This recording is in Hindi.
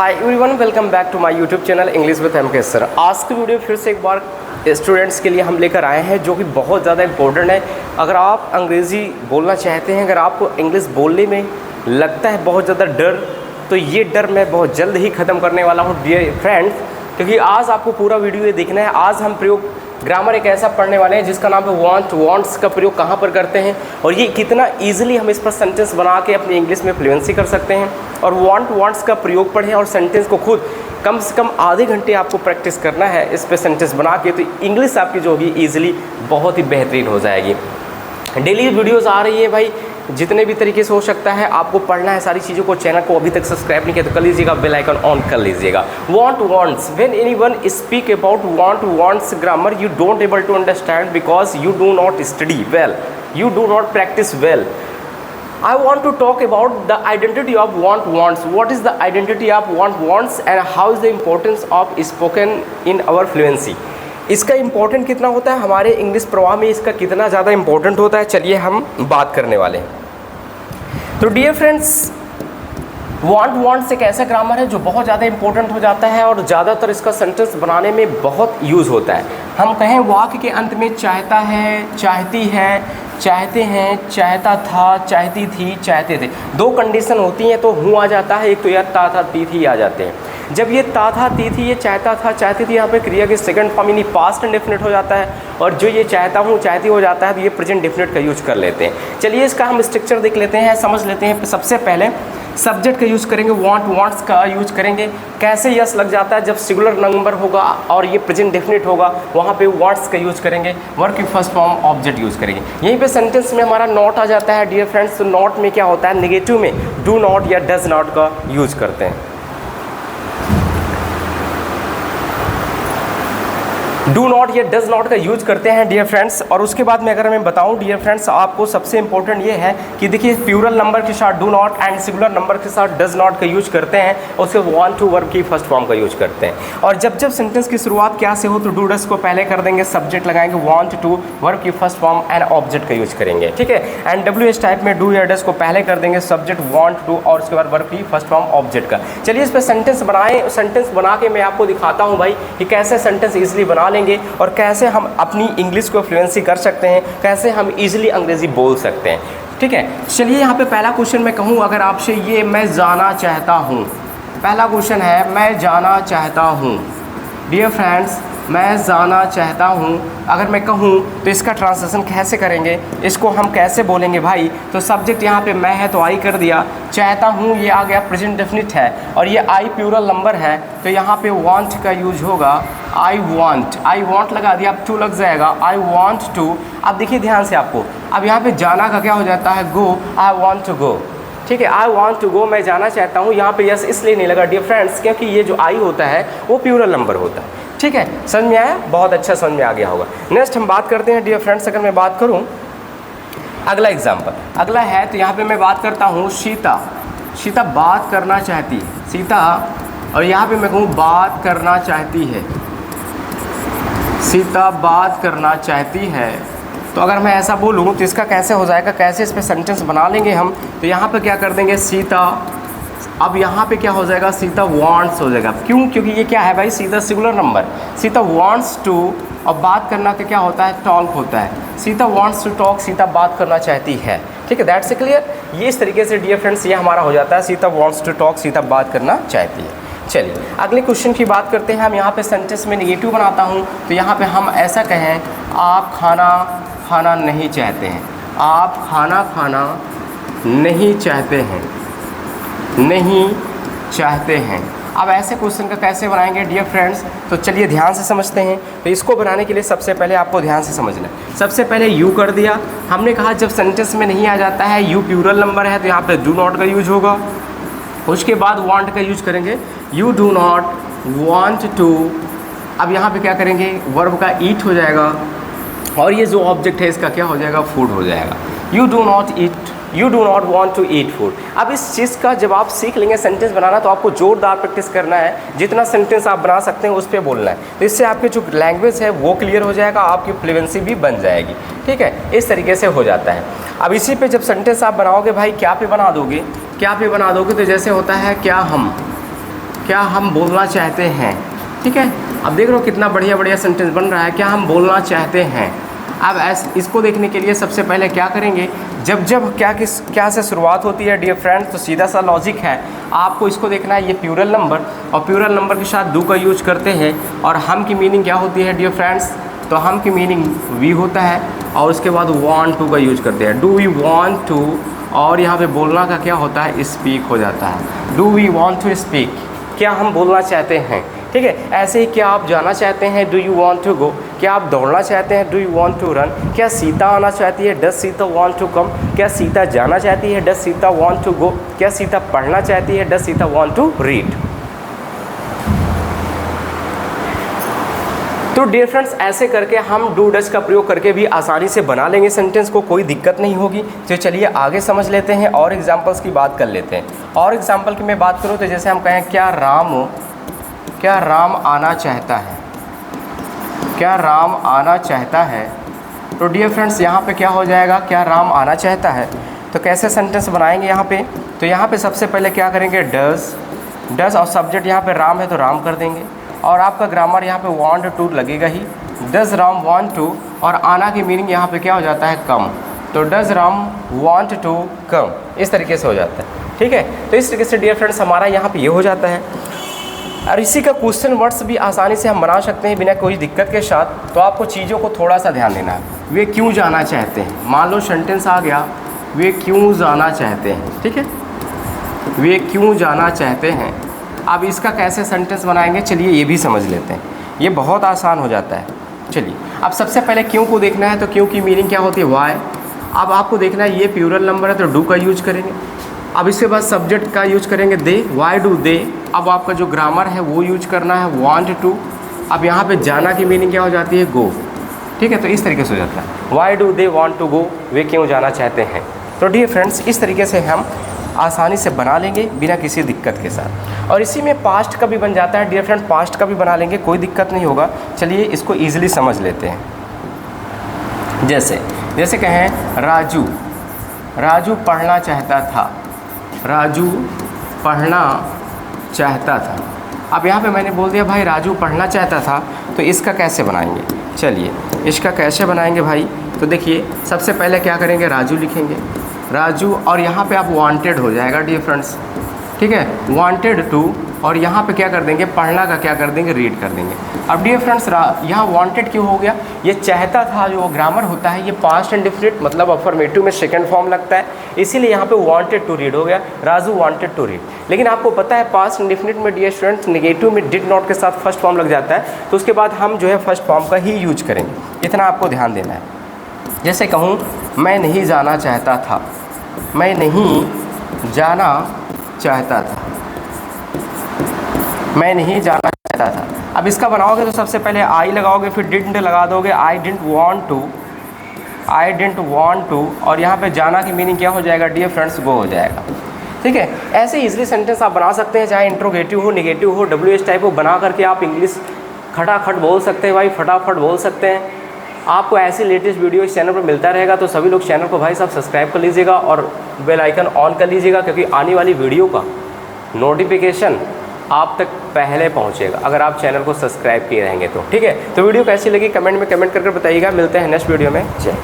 Hi everyone, welcome back to my YouTube channel English with M K sir. आज की वीडियो फिर से एक बार स्टूडेंट्स के लिए हम लेकर आए हैं जो कि बहुत ज़्यादा इंपॉर्टेंट है। अगर आप अंग्रेज़ी बोलना चाहते हैं, अगर आपको इंग्लिश बोलने में लगता है बहुत ज़्यादा डर, तो ये डर मैं बहुत जल्द ही ख़त्म करने वाला हूँ डियर फ्रेंड्स, क्योंकि आज आपको पूरा वीडियो ये देखना है। आज हम प्रयोग ग्रामर एक ऐसा पढ़ने वाले हैं जिसका नाम है वांट। वांट्स का प्रयोग कहाँ पर करते हैं और ये कितना इजीली हम इस पर सेंटेंस बना के अपनी इंग्लिश में फ्लुएंसी कर सकते हैं। और वांट्स का प्रयोग पढ़ें और सेंटेंस को खुद कम से कम आधे घंटे आपको प्रैक्टिस करना है इस पर सेंटेंस बना के, तो इंग्लिश आपकी जो होगी ईजिली बहुत ही बेहतरीन हो जाएगी। डेली वीडियोज़ आ रही है भाई, जितने भी तरीके से हो सकता है आपको पढ़ना है सारी चीज़ों को। चैनल को अभी तक सब्सक्राइब नहीं किया तो कर लीजिएगा, बेल आइकन ऑन कर लीजिएगा। Wants, when anyone speak about wants grammar you don't able to understand because you do not study well, you do not practice well. I want to talk about the identity of wants. What is the identity of wants and how is the importance of spoken in our fluency? इसका इम्पोर्टेंट कितना होता है हमारे इंग्लिश प्रवाह में, इसका कितना ज़्यादा इम्पोर्टेंट होता है, चलिए हम बात करने वाले हैं। तो डियर फ्रेंड्स, वांट्स एक ऐसा ग्रामर है जो बहुत ज़्यादा इंपॉर्टेंट हो जाता है और ज़्यादातर इसका सेंटेंस बनाने में बहुत यूज़ होता है। हम कहें वाक्य के अंत में चाहता है, चाहती है, चाहते हैं, चाहता था, चाहती थी, चाहते थे, दो कंडीशन होती हैं तो हूँ आ जाता है, एक तो यार ता था ती थी आ जाते हैं। जब ये ता था ती थी, ये चाहता था चाहती थी, यहाँ पे क्रिया के सेकंड फॉर्म यानी पास्ट इंडेफिनिट हो जाता है, और जो ये चाहता हूँ चाहती हो जाता है तो ये प्रेजेंट डेफिनेट का यूज कर लेते हैं। चलिए इसका हम स्ट्रक्चर देख लेते हैं, समझ लेते हैं। सबसे पहले सब्जेक्ट का यूज़ करेंगे, वांट्स का यूज करेंगे। कैसे यस लग जाता है जब सिंगुलर नंबर होगा और ये प्रेजेंट डेफिनेट होगा, वहाँ पे वांट्स का यूज़ करेंगे। वर्ब की फर्स्ट फॉर्म ऑब्जेक्ट यूज़ करेंगे। यहीं पे सेंटेंस में हमारा नॉट आ जाता है डियर फ्रेंड्स। तो नॉट में क्या होता है, नेगेटिव में डू नॉट या डज नॉट का यूज करते हैं। डू नॉट या डज नॉट का यूज करते हैं डियर फ्रेंड्स। और उसके बाद में अगर मैं बताऊं डियर फ्रेंड्स, आपको सबसे इंपॉर्टेंट ये है कि देखिए प्लूरल नंबर के साथ do not and singular number के साथ डज नॉट का यूज करते हैं, और उसके वांट टू वर्ब की फर्स्ट फॉर्म का यूज करते हैं। और जब जब सेंटेंस की शुरुआत क्या से हो तो डू डज को पहले कर देंगे, सब्जेक्ट लगाएंगे, वांट टू वर्ब की फर्स्ट फॉर्म एंड ऑब्जेक्ट का यूज करेंगे, ठीक है। एंड डब्ल्यू एस टाइप में डू या डज को पहले कर देंगे, सब्जेक्ट वांट टू और उसके बाद वर्ब की फर्स्ट फॉर्म ऑब्जेक्ट का। चलिए इस पर सेंटेंस बनाएं। सेंटेंस बना के मैं आपको दिखाता हूँ भाई कि कैसे सेंटेंस ईजिली बना लेंगे और कैसे हम अपनी इंग्लिश को फ्लुएंसी कर सकते हैं, कैसे हम इजीली अंग्रेजी बोल सकते हैं, ठीक है। चलिए यहाँ पे पहला क्वेश्चन मैं कहूँ अगर आपसे, ये मैं जाना चाहता हूँ। पहला क्वेश्चन है मैं जाना चाहता हूँ। डियर फ्रेंड्स, मैं जाना चाहता हूँ अगर मैं कहूँ तो इसका ट्रांसलेशन कैसे करेंगे, इसको हम कैसे बोलेंगे भाई। तो सब्जेक्ट यहाँ पे मैं है तो आई कर दिया, चाहता हूँ ये आ गया प्रेजेंट डेफिनिट है, और ये आई प्लूरल नंबर है तो यहाँ पे वांट का यूज होगा। आई वांट लगा दिया, अब टू लग जाएगा, आई वांट टू। अब देखिए ध्यान से आपको, अब यहाँ पे जाना का क्या हो जाता है, गो, आई वांट टू गो, ठीक है। आई वांट टू गो, मैं जाना चाहता हूँ। यहाँ पे यस इसलिए नहीं लगा डियर फ्रेंड्स क्योंकि ये जो आई होता है वो प्लूरल नंबर होता है, ठीक है। समझ में आया, बहुत अच्छा समझ में आ गया होगा। नेक्स्ट हम बात करते हैं डियर फ्रेंड्स, अगर मैं बात करूँ अगला एग्जाम्पल, अगला है तो यहाँ पे मैं बात करता हूँ सीता बात करना चाहती है, सीता, और यहाँ पे मैं कहूँ बात करना चाहती है, सीता बात करना चाहती है। तो अगर मैं ऐसा बोलूँ तो इसका कैसे हो जाएगा, कैसे इस पर सेंटेंस बना लेंगे हम। तो यहाँ पे क्या कर देंगे, सीता, अब यहाँ पे क्या हो जाएगा, सीता वांट्स हो जाएगा। क्यों, क्योंकि ये क्या है भाई, Sita singular number, Sita wants to, और बात करना तो क्या होता है, टॉक होता है। Sita wants to talk, Sita बात करना चाहती है, ठीक है। That's clear. ये इस तरीके से डियर फ्रेंड्स ये हमारा हो जाता है, Sita wants to talk, Sita बात करना चाहती है। चलिए अगले क्वेश्चन की बात करते हैं हम। यहाँ पे सेंटेंस में नेगेटिव बनाता हूँ तो यहाँ पे हम ऐसा कहें, आप खाना नहीं चाहते हैं, आप खाना नहीं चाहते हैं, नहीं चाहते हैं। अब ऐसे क्वेश्चन का कैसे बनाएंगे डियर फ्रेंड्स, तो चलिए ध्यान से समझते हैं। तो इसको बनाने के लिए सबसे पहले आपको ध्यान से समझना है। सबसे पहले यू कर दिया, हमने कहा जब सेंटेंस में नहीं आ जाता है, यू प्लूरल नंबर है तो यहाँ पे डू नॉट का यूज होगा। उसके बाद वांट का यूज करेंगे, you do not want to. अब यहाँ पे क्या करेंगे, वर्ब का ईट हो जाएगा, और ये जो ऑब्जेक्ट है इसका क्या हो जाएगा, फूड हो जाएगा। You do not want to eat food. अब इस चीज़ का जब आप सीख लेंगे सेंटेंस बनाना तो आपको जोरदार प्रैक्टिस करना है, जितना सेंटेंस आप बना सकते हैं उस पर बोलना है। तो इससे आपकी जो लैंग्वेज है वो क्लियर हो जाएगा, आपकी फ्लुएंसी भी बन जाएगी, ठीक है। इस तरीके से हो जाता है। अब इसी पे जब सेंटेंस आप बनाओगे भाई, क्या पे बना दोगे, तो जैसे होता है क्या हम बोलना चाहते हैं। ठीक है, अब देख लो कितना बढ़िया बढ़िया सेंटेंस बन रहा है, क्या हम बोलना चाहते हैं। अब इसको देखने के लिए सबसे पहले क्या करेंगे, जब जब क्या से शुरुआत होती है डियर फ्रेंड्स, तो सीधा सा लॉजिक है, आपको इसको देखना है ये प्लूरल नंबर, और प्लूरल नंबर के साथ डू का यूज करते हैं। और हम की मीनिंग क्या होती है डियर फ्रेंड्स, तो हम की मीनिंग वी होता है, और उसके बाद वांट टू का यूज करते हैं, डू वी वांट टू, और यहाँ पे बोलना का क्या होता है, स्पीक हो जाता है, do we want to speak, क्या हम बोलना चाहते हैं। ठीक है, ऐसे ही क्या आप जाना चाहते हैं, do you want to go, क्या आप दौड़ना चाहते हैं, do you want to run, क्या सीता आना चाहती है, does Sita want to come, क्या सीता जाना चाहती है, does Sita want to go, क्या सीता पढ़ना चाहती है, does Sita want to read. तो डियर फ्रेंड्स, ऐसे करके हम डू डज का प्रयोग करके भी आसानी से बना लेंगे सेंटेंस को, कोई दिक्कत नहीं होगी। तो चलिए आगे समझ लेते हैं और एग्जांपल्स की बात कर लेते हैं। और एग्जांपल की मैं बात करूँ तो जैसे हम कहें क्या राम आना चाहता है, क्या राम आना चाहता है, तो डियर फ्रेंड्स यहाँ पे क्या हो जाएगा, क्या राम आना चाहता है। तो कैसे सेंटेंस बनाएंगे यहाँ पे, तो यहाँ पे सबसे पहले क्या करेंगे, डज और सब्जेक्ट यहाँ पे राम है तो राम कर देंगे, और आपका ग्रामर यहाँ पे वांट टू लगेगा ही, डज राम वांट टू, और आना की मीनिंग यहाँ पे क्या हो जाता है, कम, तो does Ram want to come, इस तरीके से हो जाता है। ठीक है, तो इस तरीके से डियर फ्रेंड्स हमारा यहाँ पे ये हो जाता है। और इसी का क्वेश्चन वर्ड्स भी आसानी से हम बना सकते हैं बिना कोई दिक्कत के साथ। तो आपको चीज़ों को थोड़ा सा ध्यान देना है, वे क्यों जाना चाहते हैं, मान लो सेंटेंस आ गया, वे क्यों जाना चाहते हैं। ठीक है, वे क्यों जाना चाहते हैं। अब इसका कैसे सेंटेंस बनाएंगे, चलिए ये भी समझ लेते हैं, ये बहुत आसान हो जाता है। चलिए अब सबसे पहले क्यों को देखना है, तो क्यों की मीनिंग क्या होती है, वाई। अब आपको देखना है ये प्लूरल नंबर है तो डू का यूज करेंगे, अब इसके बाद सब्जेक्ट का यूज करेंगे दे, वाई डू दे। अब आपका जो ग्रामर है वो यूज करना है, वांट टू। अब यहाँ पे जाना की मीनिंग क्या हो जाती है, गो। ठीक है, तो इस तरीके से हो जाता है, why do they want to go, वे क्यों जाना चाहते हैं। तो डियर फ्रेंड्स इस तरीके से हम आसानी से बना लेंगे बिना किसी दिक्कत के साथ। और इसी में पास्ट का भी बन जाता है डियर फ्रेंड्स, पास्ट का भी बना लेंगे, कोई दिक्कत नहीं होगा। चलिए इसको ईजिली समझ लेते हैं। जैसे कहें राजू पढ़ना चाहता था, राजू पढ़ना चाहता था। अब यहाँ पे मैंने बोल दिया भाई राजू पढ़ना चाहता था, तो इसका कैसे बनाएंगे, चलिए इसका कैसे बनाएंगे भाई। तो देखिए सबसे पहले क्या करेंगे, राजू लिखेंगे, राजू, और यहाँ पे आप वांटेड हो जाएगा डियर फ्रेंड्स। ठीक है, वांटेड टू, और यहाँ पे क्या कर देंगे, पढ़ना का क्या कर देंगे, रीड कर देंगे। अब डियर फ्रेंड्स यहाँ वांटेड क्यों हो गया, ये चाहता था जो ग्रामर होता है ये पास्ट इंडेफिनिट मतलब अफर्मेटिव में सेकंड फॉर्म लगता है, इसीलिए यहाँ पे वांटेड टू रीड हो गया, राजू वांटेड टू रीड। लेकिन आपको पता है पास्ट इंडेफिनिट में डियर स्टूडेंट्स नेगेटिव में डिड नॉट के साथ फर्स्ट फॉर्म लग जाता है, तो उसके बाद हम जो है फर्स्ट फॉर्म का ही यूज करेंगे, इतना आपको ध्यान देना है। जैसे कहूँ मैं नहीं जाना चाहता था, मैं नहीं जाना चाहता था, मैं नहीं जाना चाहता था। अब इसका बनाओगे तो सबसे पहले आई लगाओगे, फिर डिडंट लगा दोगे, आई डिडंट वांट टू, और यहाँ पे जाना की मीनिंग क्या हो जाएगा डियर फ्रेंड्स, गो हो जाएगा। ठीक है, ऐसे इजीली सेंटेंस आप बना सकते हैं, चाहे इंट्रोगेटिव हो, नेगेटिव हो, WH टाइप हो, बना करके आप इंग्लिश खटाखट बोल सकते हैं भाई, फटाफट बोल सकते हैं। आपको ऐसी लेटेस्ट वीडियो इस चैनल पर मिलता रहेगा, तो सभी लोग चैनल को भाई साहब सब्सक्राइब कर लीजिएगा और बेल आइकन ऑन कर लीजिएगा, क्योंकि आने वाली वीडियो का नोटिफिकेशन आप तक पहले पहुंचेगा अगर आप चैनल को सब्सक्राइब किए रहेंगे तो। ठीक है, तो वीडियो कैसी लगी कमेंट में कमेंट करके बताइएगा। मिलते हैं नेक्स्ट वीडियो में, जय।